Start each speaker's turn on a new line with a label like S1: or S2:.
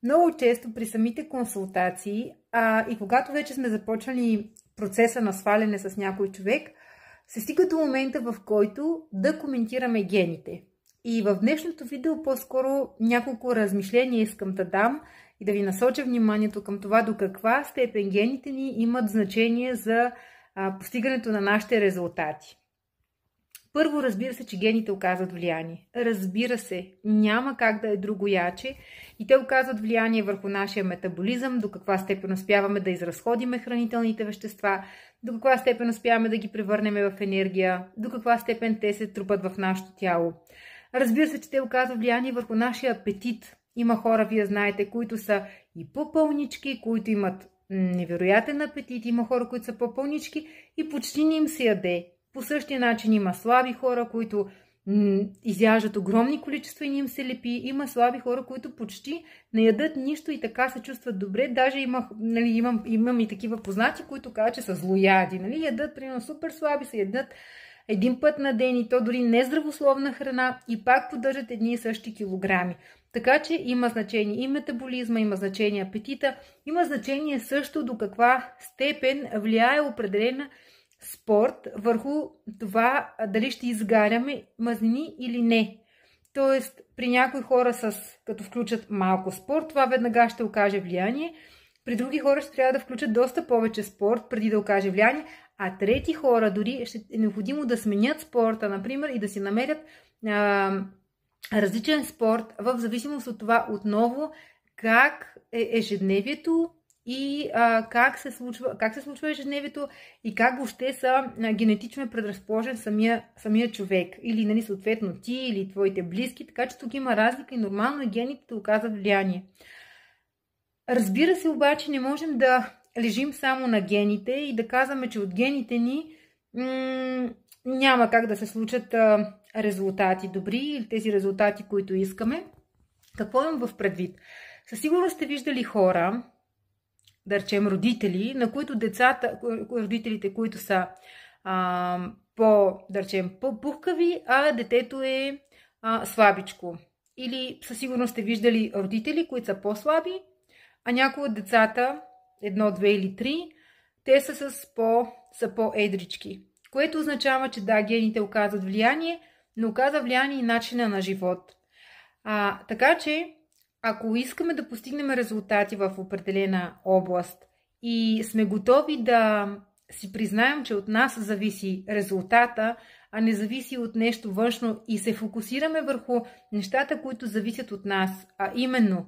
S1: Много често при самите консултации, и когато вече сме започнали процеса на сваляне с някой човек, се стига до момента, в който да коментираме гените. И в днешното видео по-скоро няколко размишления искам да дам и да ви насоча вниманието към това до каква степен гените ни имат значение за постигането на нашите резултати. Първо, разбира се, че гените оказват влияние. Разбира се, няма как да е другояче и те оказват влияние върху нашия метаболизъм, до каква степен успяваме да изразходиме хранителните вещества, до каква степен успяваме да ги превърнем в енергия, до каква степен те се трупат в нашето тяло. Разбира се, че те оказват влияние върху нашия апетит. Има хора, вие знаете, които са и по-пълнички, които имат невероятен апетит. Има хора, които са по-пълнички и почти не им се яде. По същия начин има слаби хора, които изяждат огромни количества и не им се лепи. Има слаби хора, които почти не ядат нищо и така се чувстват добре. Даже имам и такива познати, които казват, че са злояди. Ядат, примерно, супер слаби, се ядат един път на ден и то дори не здравословна храна и пак поддържат едни и същи килограми. Така че има значение и метаболизма, има значение апетита, има значение също до каква степен влияе определена спорт върху това дали ще изгаряме мазнини или не. Тоест, при някои хора като включат малко спорт, това веднага ще окаже влияние. При други хора ще трябва да включат доста повече спорт, преди да окаже влияние, а трети хора дори ще е необходимо да сменят спорта, например, и да си намерят различен спорт, в зависимост от това отново как е ежедневието и как се случва ежедневието и как въобще са генетично предразположен самия човек. Или съответно ти, или твоите близки, така че тук има разлика и нормално гените да оказват влияние. Разбира се, обаче не можем да лежим само на гените и да казваме, че от гените ни няма как да се случат резултати добри или тези резултати, които искаме. Какво имам в предвид? Със сигурност сте виждали хора, да речем родители, на които родителите, които са по-пухкави, а детето е слабичко. Или със сигурност сте виждали родители, които са по-слаби, а някои от децата, 1, 2 или 3, те са по-едрички. Което означава, че да, гените оказват влияние, но оказва влияние и начина на живот. Така че, ако искаме да постигнем резултати в определена област и сме готови да си признаем, че от нас зависи резултата, а не зависи от нещо външно и се фокусираме върху нещата, които зависят от нас, а именно